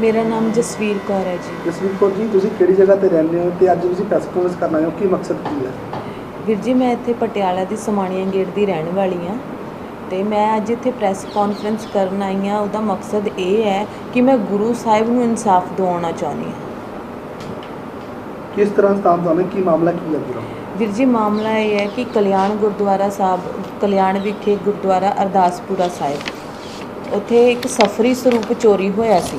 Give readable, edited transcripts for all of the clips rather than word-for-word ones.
मेरा नाम जसवीर कौर है जी। जसवीर कौर जी, ਤੁਸੀਂ ਕਿਹੜੀ ਜਗ੍ਹਾ ਤੇ ਰਹਿੰਦੇ ਹੋ ਤੇ ਅੱਜ ਤੁਸੀਂ ਪ੍ਰੈਸ ਕਾਨਫਰੰਸ ਕਰਨ ਆਏ ਹੋ, ਕੀ ਮਕਸਦ ਕੀ ਹੈ? ਵੀਰ ਜੀ, ਮੈਂ ਇੱਥੇ ਪਟਿਆਲਾ ਦੀ ਸਮਾਣੀਆਂ ਗੇਟ ਦੀ ਰਹਿਣ ਵਾਲੀ ਹਾਂ ਤੇ ਮੈਂ ਅੱਜ ਇੱਥੇ ਪ੍ਰੈਸ ਕਾਨਫਰੰਸ ਕਰਨ ਆਈ ਹਾਂ। ਉਹਦਾ ਮਕਸਦ ਇਹ ਹੈ ਕਿ ਮੈਂ ਗੁਰੂ ਸਾਹਿਬ ਨੂੰ ਇਨਸਾਫ ਦਿਵਾਉਣਾ ਚਾਹੁੰਦੀ ਹਾਂ। ਕਿਸ ਤਰ੍ਹਾਂ ਸਥਾਨ ਤੁਹਾਨੂੰ ਕੀ ਮਾਮਲਾ ਕੀ ਹੈ ਪੂਰਾ? ਵੀਰ ਜੀ, ਮਾਮਲਾ ਇਹ ਹੈ ਕਿ ਕਲਿਆਣ ਗੁਰਦੁਆਰਾ ਸਾਹਿਬ, ਕਲਿਆਣ ਵਿਖੇ ਗੁਰਦੁਆਰਾ ਅਰਦਾਸਪੁਰਾ ਸਾਹਿਬ, ਉੱਥੇ ਇੱਕ ਸਫਰੀ ਸਰੂਪ ਚੋਰੀ ਹੋਇਆ ਸੀ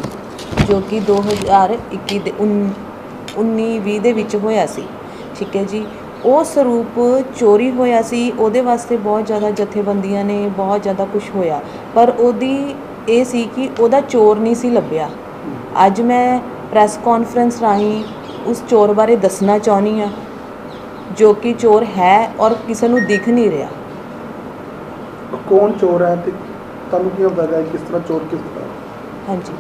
ਜੋ ਕਿ 2021 ਦੇ 19-20 ਦੇ ਵਿੱਚ ਹੋਇਆ ਸੀ। ਠੀਕ ਹੈ ਜੀ। ਉਹ ਸਰੂਪ ਚੋਰੀ ਹੋਇਆ ਸੀ, ਉਹਦੇ ਵਾਸਤੇ ਬਹੁਤ ਜ਼ਿਆਦਾ ਜਥੇਬੰਦੀਆਂ ਨੇ ਬਹੁਤ ਜ਼ਿਆਦਾ ਕੁਝ ਹੋਇਆ, ਪਰ ਉਹਦੀ ਇਹ ਸੀ ਕਿ ਉਹਦਾ ਚੋਰ ਨਹੀਂ ਸੀ ਲੱਭਿਆ। ਅੱਜ ਮੈਂ ਪ੍ਰੈਸ ਕਾਨਫਰੰਸ ਰਾਹੀਂ ਉਸ ਚੋਰ ਬਾਰੇ ਦੱਸਣਾ ਚਾਹੁੰਦੀ ਹਾਂ ਜੋ ਕਿ ਚੋਰ ਹੈ ਔਰ ਕਿਸੇ ਨੂੰ ਦਿਖ ਨਹੀਂ ਰਿਹਾ। ਕੌਣ ਚੋਰ ਹੈ ਤੇ ਤੁਹਾਨੂੰ ਕੀ ਹੁੰਦਾ ਹੈ, ਕਿਸ ਤਰ੍ਹਾਂ ਚੋਰ ਕਿਸ ਤਰ੍ਹਾਂ? ਹਾਂਜੀ,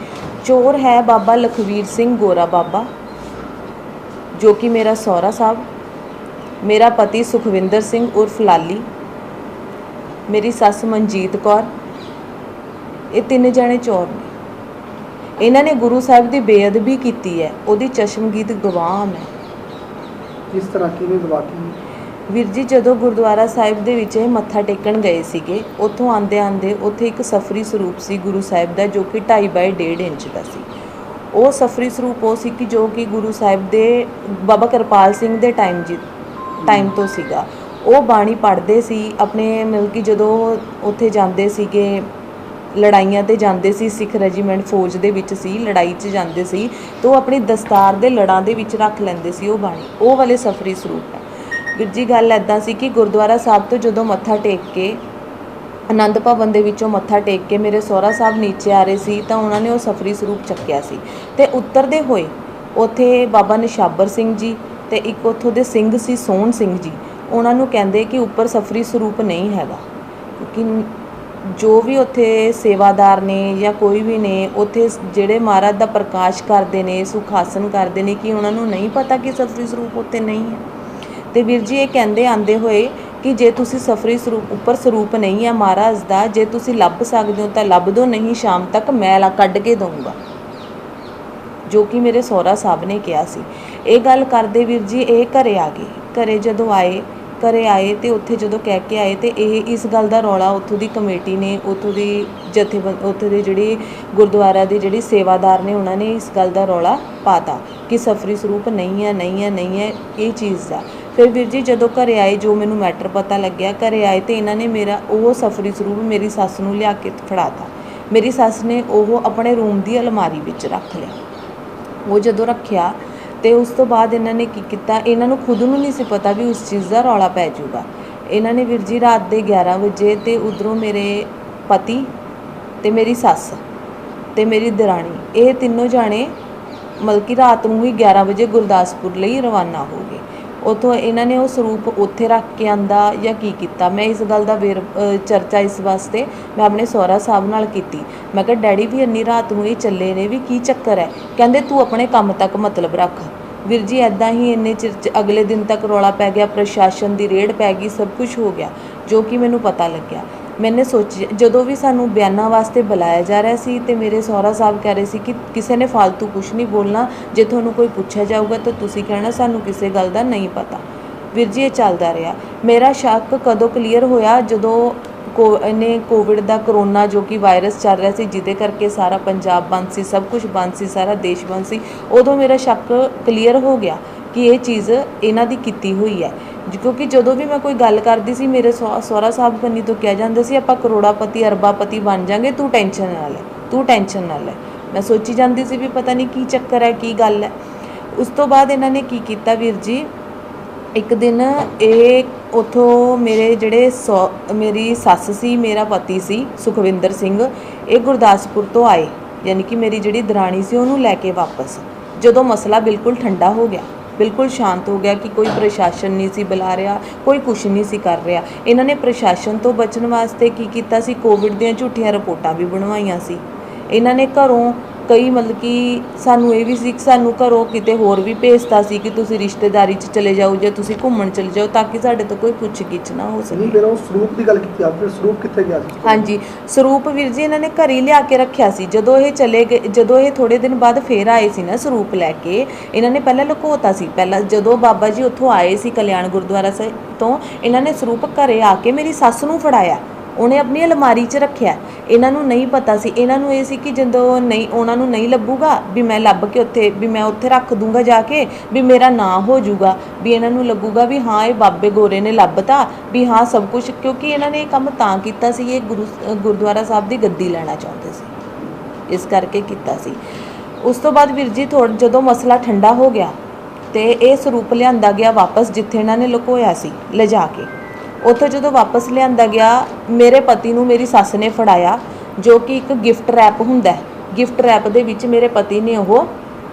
ਚੋਰ ਹੈ ਬਾਬਾ ਲਖਵੀਰ ਸਿੰਘ ਗੋਰਾ ਬਾਬਾ, ਜੋ ਕਿ ਮੇਰਾ ਸਹੁਰਾ ਸਾਹਿਬ, ਮੇਰਾ ਪਤੀ ਸੁਖਵਿੰਦਰ ਸਿੰਘ ਉਰਫ ਲਾਲੀ, ਮੇਰੀ ਸੱਸ ਮਨਜੀਤ ਕੌਰ। ਇਹ ਤਿੰਨ ਜਣੇ ਚੋਰ ਨੇ। ਇਹਨਾਂ ਨੇ ਗੁਰੂ ਸਾਹਿਬ ਦੀ ਬੇਅਦਬੀ ਕੀਤੀ ਹੈ, ਉਹਦੀ ਚਸ਼ਮਗੀਤ ਗਵਾਹ ਮੈਂ। ਕਿਸ ਤਰ੍ਹਾਂ ਕਿਵੇਂ ਦਵਾਕੀ? ਵੀਰ ਜੀ, ਜਦੋਂ ਗੁਰਦੁਆਰਾ ਸਾਹਿਬ ਦੇ ਵਿੱਚ ਇਹ ਮੱਥਾ ਟੇਕਣ ਗਏ ਸੀਗੇ, ਉੱਥੋਂ ਆਉਂਦੇ ਆਉਂਦੇ ਉੱਥੇ ਇੱਕ ਸਫਰੀ ਸਰੂਪ ਸੀ ਗੁਰੂ ਸਾਹਿਬ ਦਾ ਜੋ ਕਿ 2.5 ਬਾਈ 1.5 ਇੰਚ ਦਾ ਸੀ। ਉਹ ਸਫਰੀ ਸਰੂਪ ਉਹ ਸੀ ਕਿ ਜੋ ਕਿ ਗੁਰੂ ਸਾਹਿਬ ਦੇ ਬਾਬਾ ਕਿਰਪਾਲ ਸਿੰਘ ਦੇ ਟਾਈਮ ਤੋਂ ਸੀਗਾ। ਉਹ ਬਾਣੀ ਪੜ੍ਹਦੇ ਸੀ ਆਪਣੇ, ਮਤਲਬ ਕਿ ਜਦੋਂ ਉੱਥੇ ਜਾਂਦੇ ਸੀਗੇ, ਲੜਾਈਆਂ 'ਤੇ ਜਾਂਦੇ ਸੀ, ਸਿੱਖ ਰੈਜੀਮੈਂਟ ਫੌਜ ਦੇ ਵਿੱਚ ਸੀ, ਲੜਾਈ 'ਚ ਜਾਂਦੇ ਸੀ ਤਾਂ ਉਹ ਆਪਣੀ ਦਸਤਾਰ ਦੇ ਲੜਾਂ ਦੇ ਵਿੱਚ ਰੱਖ ਲੈਂਦੇ ਸੀ ਉਹ ਬਾਣੀ। ਉਹ ਵਾਲੇ ਸਫਰੀ ਸਰੂਪ ਹੈ। ਵੀਰ ਜੀ, ਗੱਲ ਇੱਦਾਂ ਸੀ ਕਿ ਗੁਰਦੁਆਰਾ ਸਾਹਿਬ ਤੋਂ ਜਦੋਂ ਮੱਥਾ ਟੇਕ ਕੇ ਆਨੰਦ ਭਵਨ ਦੇ ਵਿੱਚੋਂ ਮੱਥਾ ਟੇਕ ਕੇ ਮੇਰੇ ਸਹੁਰਾ ਸਾਹਿਬ ਨੀਚੇ ਆ ਰਹੇ ਸੀ ਤਾਂ ਉਹਨਾਂ ਨੇ ਉਹ ਸਫਰੀ ਸਰੂਪ ਚੱਕਿਆ ਸੀ ਅਤੇ ਉਤਰਦੇ ਹੋਏ ਉੱਥੇ ਬਾਬਾ ਨਿਸ਼ਾਬਰ ਸਿੰਘ ਜੀ ਅਤੇ ਇੱਕ ਉੱਥੋਂ ਦੇ ਸਿੰਘ ਸੀ ਸੋਹਣ ਸਿੰਘ ਜੀ, ਉਹਨਾਂ ਨੂੰ ਕਹਿੰਦੇ ਕਿ ਉੱਪਰ ਸਫਰੀ ਸਰੂਪ ਨਹੀਂ ਹੈਗਾ, ਕਿਉਂਕਿ ਜੋ ਵੀ ਉੱਥੇ ਸੇਵਾਦਾਰ ਨੇ ਜਾਂ ਕੋਈ ਵੀ ਨੇ ਉੱਥੇ ਜਿਹੜੇ ਮਹਾਰਾਜ ਦਾ ਪ੍ਰਕਾਸ਼ ਕਰਦੇ ਨੇ, ਸੁਖਾਸਨ ਕਰਦੇ ਨੇ, ਕਿ ਉਹਨਾਂ ਨੂੰ ਨਹੀਂ ਪਤਾ ਕਿ ਸਫਰੀ ਸਰੂਪ ਉੱਥੇ ਨਹੀਂ ਹੈ। ਅਤੇ ਵੀਰ ਜੀ, ਇਹ ਕਹਿੰਦੇ ਆਉਂਦੇ ਹੋਏ ਕਿ ਜੇ ਤੁਸੀਂ ਸਫਰੀ ਸਰੂਪ ਉੱਪਰ ਸਰੂਪ ਨਹੀਂ ਹੈ ਮਹਾਰਾਜ ਦਾ, ਜੇ ਤੁਸੀਂ ਲੱਭ ਸਕਦੇ ਹੋ ਤਾਂ ਲੱਭ ਦਿਓ, ਨਹੀਂ ਸ਼ਾਮ ਤੱਕ ਮੈਂ ਕੱਢ ਕੇ ਦਊਂਗਾ, ਜੋ ਕਿ ਮੇਰੇ ਸਹੁਰਾ ਸਾਹਿਬ ਨੇ ਕਿਹਾ ਸੀ। ਇਹ ਗੱਲ ਕਰਦੇ ਵੀਰ ਜੀ ਇਹ ਘਰੇ ਆ ਗਏ। ਘਰੇ ਜਦੋਂ ਆਏ ਅਤੇ ਉੱਥੇ ਜਦੋਂ ਕਹਿ ਕੇ ਆਏ ਅਤੇ ਇਹ ਇਸ ਗੱਲ ਦਾ ਰੌਲਾ ਉੱਥੋਂ ਦੀ ਕਮੇਟੀ ਨੇ, ਉੱਥੋਂ ਦੀ ਉੱਥੇ ਦੇ ਜਿਹੜੀ ਗੁਰਦੁਆਰਾ ਦੀ ਜਿਹੜੀ ਸੇਵਾਦਾਰ ਨੇ, ਉਹਨਾਂ ਨੇ ਇਸ ਗੱਲ ਦਾ ਰੌਲਾ ਪਾਤਾ ਕਿ ਸਫਰੀ ਸਰੂਪ ਨਹੀਂ ਹੈ ਇਹ ਚੀਜ਼ ਦਾ। ਫਿਰ ਵੀਰ ਜੀ ਜਦੋਂ ਘਰੇ ਆਏ, ਜੋ ਮੈਨੂੰ ਮੈਟਰ ਪਤਾ ਲੱਗਿਆ, ਘਰੇ ਆਏ ਅਤੇ ਇਹਨਾਂ ਨੇ ਮੇਰਾ ਉਹ ਸਫਰੀ ਸਰੂਪ ਮੇਰੀ ਸੱਸ ਨੂੰ ਲਿਆ ਕੇ ਫੜਾਤਾ। ਮੇਰੀ ਸੱਸ ਨੇ ਉਹ ਆਪਣੇ ਰੂਮ ਦੀ ਅਲਮਾਰੀ ਵਿੱਚ ਰੱਖ ਲਿਆ। ਉਹ ਜਦੋਂ ਰੱਖਿਆ ਅਤੇ ਉਸ ਤੋਂ ਬਾਅਦ ਇਹਨਾਂ ਨੇ ਕੀ ਕੀਤਾ, ਇਹਨਾਂ ਨੂੰ ਖੁਦ ਨੂੰ ਨਹੀਂ ਸੀ ਪਤਾ ਵੀ ਉਸ ਚੀਜ਼ ਦਾ ਰੌਲਾ ਪੈ ਜਾਊਗਾ। ਇਹਨਾਂ ਨੇ ਵੀਰ ਜੀ ਰਾਤ ਦੇ 11 ਵਜੇ ਅਤੇ ਉੱਧਰੋਂ ਮੇਰੇ ਪਤੀ ਅਤੇ ਮੇਰੀ ਸੱਸ ਅਤੇ ਮੇਰੀ ਦਰਾਣੀ, ਇਹ ਤਿੰਨੋਂ ਜਾਣੇ ਮਤਲਬ ਕਿ ਰਾਤ ਨੂੰ ਹੀ 11 ਵਜੇ ਗੁਰਦਾਸਪੁਰ ਲਈ ਰਵਾਨਾ ਹੋ ਗਏ। ਉੱਥੋਂ ਇਹਨਾਂ ਨੇ ਉਹ ਸਰੂਪ ਉੱਥੇ ਰੱਖ ਕੇ ਆਂਦਾ ਜਾਂ ਕੀ ਕੀਤਾ, ਮੈਂ ਇਸ ਗੱਲ ਦਾ ਚਰਚਾ ਇਸ ਵਾਸਤੇ ਮੈਂ ਆਪਣੇ ਸਹੁਰਾ ਸਾਹਿਬ ਨਾਲ ਕੀਤੀ। ਮੈਂ ਕਿਹਾ ਡੈਡੀ ਵੀ ਇੰਨੀ ਰਾਤ ਨੂੰ ਇਹ ਚੱਲੇ ਨੇ, ਵੀ ਕੀ ਚੱਕਰ ਹੈ? ਕਹਿੰਦੇ ਤੂੰ ਆਪਣੇ ਕੰਮ ਤੱਕ ਮਤਲਬ ਰੱਖ। ਵੀਰ ਜੀ, ਇੱਦਾਂ ਹੀ ਇੰਨੇ ਚਿਰ 'ਚ ਅਗਲੇ ਦਿਨ ਤੱਕ ਰੌਲਾ ਪੈ ਗਿਆ, ਪ੍ਰਸ਼ਾਸਨ ਦੀ ਰੇਡ ਪੈ ਗਈ, ਸਭ ਕੁਝ ਹੋ ਗਿਆ ਜੋ ਕਿ ਮੈਨੂੰ ਪਤਾ ਲੱਗਿਆ। ਮੈਨੇ ਸੋਚਿਆ, ਜਦੋਂ ਵੀ ਸਾਨੂੰ ਬਿਆਨਾਂ ਵਾਸਤੇ ਬੁਲਾਇਆ ਜਾ ਰਿਹਾ ਸੀ ਅਤੇ ਮੇਰੇ ਸਹੁਰਾ ਸਾਹਿਬ ਕਹਿ ਰਹੇ ਸੀ ਕਿ ਕਿਸੇ ਨੇ ਫਾਲਤੂ ਕੁਛ ਨਹੀਂ ਬੋਲਣਾ, ਜੇ ਤੁਹਾਨੂੰ ਕੋਈ ਪੁੱਛਿਆ ਜਾਊਗਾ ਤਾਂ ਤੁਸੀਂ ਕਹਿਣਾ ਸਾਨੂੰ ਕਿਸੇ ਗੱਲ ਦਾ ਨਹੀਂ ਪਤਾ। ਵੀਰ ਜੀ, ਇਹ ਚੱਲਦਾ ਰਿਹਾ। ਮੇਰਾ ਸ਼ੱਕ ਕਦੋਂ ਕਲੀਅਰ ਹੋਇਆ, ਜਦੋਂ ਕੋਵਿਡ ਦਾ ਕਰੋਨਾ ਜੋ ਕਿ ਵਾਇਰਸ ਚੱਲ ਰਿਹਾ ਸੀ, ਜਿਹਦੇ ਕਰਕੇ ਸਾਰਾ ਪੰਜਾਬ ਬੰਦ ਸੀ, ਸਭ ਕੁਝ ਬੰਦ ਸੀ, ਸਾਰਾ ਦੇਸ਼ ਬੰਦ ਸੀ, ਉਦੋਂ ਮੇਰਾ ਸ਼ੱਕ ਕਲੀਅਰ ਹੋ ਗਿਆ ਕਿ ਇਹ ਚੀਜ਼ ਇਹਨਾਂ ਦੀ ਕੀਤੀ ਹੋਈ ਹੈ। ਕਿਉਂਕਿ ਜਦੋਂ ਵੀ ਮੈਂ ਕੋਈ ਗੱਲ ਕਰਦੀ ਸੀ, ਮੇਰੇ ਸਹੁਰਾ ਸਾਹਿਬ ਕੰਨੀ ਤੋਂ ਕਿਹਾ ਜਾਂਦਾ ਸੀ ਆਪਾਂ ਕਰੋੜਾਪਤੀ ਅਰਬਾਪਤੀ ਬਣ ਜਾਂਗੇ, ਤੂੰ ਟੈਨਸ਼ਨ ਨਾ ਲੈ। ਮੈਂ ਸੋਚੀ ਜਾਂਦੀ ਸੀ ਵੀ ਪਤਾ ਨਹੀਂ ਕੀ ਚੱਕਰ ਹੈ, ਕੀ ਗੱਲ ਹੈ। ਉਸ ਤੋਂ ਬਾਅਦ ਇਹਨਾਂ ਨੇ ਕੀ ਕੀਤਾ ਵੀਰ ਜੀ, ਇੱਕ ਦਿਨ ਇਹ ਉੱਥੋਂ ਮੇਰੇ ਜਿਹੜੇ ਮੇਰੀ ਸੱਸ ਸੀ, ਮੇਰਾ ਪਤੀ ਸੀ ਸੁਖਵਿੰਦਰ ਸਿੰਘ, ਇਹ ਗੁਰਦਾਸਪੁਰ ਤੋਂ ਆਏ, ਯਾਨੀ ਕਿ ਮੇਰੀ ਜਿਹੜੀ ਦਰਾਣੀ ਸੀ ਉਹਨੂੰ ਲੈ ਕੇ ਵਾਪਸ। ਜਦੋਂ ਮਸਲਾ ਬਿਲਕੁਲ ਠੰਡਾ ਹੋ ਗਿਆ, ਬਿਲਕੁਲ ਸ਼ਾਂਤ ਹੋ ਗਿਆ ਕਿ ਕੋਈ ਪ੍ਰਸ਼ਾਸਨ ਨਹੀਂ ਸੀ ਬੁਲਾ ਰਿਹਾ, ਕੋਈ ਕੁਛ ਨਹੀਂ ਸੀ ਕਰ ਰਿਹਾ, ਇਹਨਾਂ ਨੇ ਪ੍ਰਸ਼ਾਸਨ ਤੋਂ ਬਚਣ ਵਾਸਤੇ ਕੀ ਕੀਤਾ ਸੀ, ਕੋਵਿਡ ਦੀਆਂ ਝੂਠੀਆਂ ਰਿਪੋਰਟਾਂ ਵੀ ਬਣਵਾਈਆਂ ਸੀ। ਇਹਨਾਂ ਨੇ कई मतलब कि सानू ये भी सी कि सानू घरों किते होर भी भेजता सी कि तुसीं रिश्तेदारी च चले जाओ ਜਾਂ ਤੁਸੀਂ ਘੁੰਮਣ ਚਲੇ ਜਾਓ ਤਾਂ ਕਿ ਸਾਡੇ ਤੋਂ ਕੋਈ ਪੁੱਛ ਗਿੱਛ ਨਾ ਹੋ ਨਹੀਂ ਸਕੇ। ਫਿਰ ਉਹ ਸਰੂਪ ਦੀ ਗੱਲ ਕੀਤੀ ਆ, ਫਿਰ ਸਰੂਪ ਕਿੱਥੇ ਗਿਆ ਸੀ? ਹਾਂਜੀ, ਸਰੂਪ ਵੀਰ ਜੀ ਇਹਨਾਂ ਨੇ ਘਰ ਹੀ ਲਿਆ ਕੇ ਰੱਖਿਆ ਸੀ। ਜਦੋਂ ਇਹ ਚਲੇ ਗਏ, ਜਦੋਂ ਇਹ ਥੋੜੇ ਦਿਨ ਬਾਅਦ ਫੇਰ ਆਏ ਸੀ ਨਾ ਸਰੂਪ ਲੈ ਕੇ, ਇਹਨਾਂ ਨੇ ਪਹਿਲਾਂ ਲੁਕੋਤਾ ਸੀ। ਪਹਿਲਾਂ ਜਦੋਂ ਬਾਬਾ ਜੀ ਉੱਥੋਂ ਆਏ ਸੀ ਕਲਿਆਣ ਗੁਰਦੁਆਰਾ ਸਾਹਿਬ ਤੋਂ, ਇਹਨਾਂ ਨੇ ਸਰੂਪ ਘਰੇ ਆ ਕੇ ਮੇਰੀ ਸੱਸ ਨੂੰ ਫੜਾਇਆ। ਉਹਨੇ ਆਪਣੀ ਅਲਮਾਰੀ 'ਚ ਰੱਖਿਆ। ਇਹਨਾਂ ਨੂੰ ਨਹੀਂ ਪਤਾ ਸੀ, ਇਹਨਾਂ ਨੂੰ ਇਹ ਸੀ ਕਿ ਜਦੋਂ ਨਹੀਂ ਉਹਨਾਂ ਨੂੰ ਨਹੀਂ ਲੱਭੂਗਾ ਵੀ ਮੈਂ ਲੱਭ ਕੇ ਉੱਥੇ ਵੀ ਮੈਂ ਉੱਥੇ ਰੱਖ ਦੂੰਗਾ ਜਾ ਕੇ, ਵੀ ਮੇਰਾ ਨਾਂ ਹੋ ਜਾਊਗਾ, ਵੀ ਇਹਨਾਂ ਨੂੰ ਲੱਗੂਗਾ ਵੀ ਹਾਂ ਇਹ ਬਾਬੇ ਗੋਰੇ ਨੇ ਲੱਭਤਾ, ਵੀ ਹਾਂ ਸਭ ਕੁਝ। ਕਿਉਂਕਿ ਇਹਨਾਂ ਨੇ ਇਹ ਕੰਮ ਤਾਂ ਕੀਤਾ ਸੀ, ਇਹ ਗੁਰਦੁਆਰਾ ਸਾਹਿਬ ਦੀ ਗੱਦੀ ਲੈਣਾ ਚਾਹੁੰਦੇ ਸੀ, ਇਸ ਕਰਕੇ ਕੀਤਾ ਸੀ। ਉਸ ਤੋਂ ਬਾਅਦ ਵੀਰ ਜੀ ਜਦੋਂ ਮਸਲਾ ਠੰਡਾ ਹੋ ਗਿਆ ਤੇ ਇਹ ਸਰੂਪ ਲਿਆਂਦਾ ਗਿਆ ਵਾਪਸ ਜਿੱਥੇ ਇਹਨਾਂ ਨੇ ਲੁਕੋਇਆ ਸੀ ਲਿਜਾ ਕੇ। ਉੱਥੋਂ ਜਦੋਂ ਵਾਪਸ ਲਿਆਂਦਾ ਗਿਆ, ਮੇਰੇ ਪਤੀ ਨੂੰ ਮੇਰੀ ਸੱਸ ਨੇ ਫੜਾਇਆ, ਜੋ ਕਿ ਇੱਕ ਗਿਫਟ ਰੈਪ ਹੁੰਦਾ। ਗਿਫਟ ਰੈਪ ਦੇ ਵਿੱਚ ਮੇਰੇ ਪਤੀ ਨੇ ਉਹ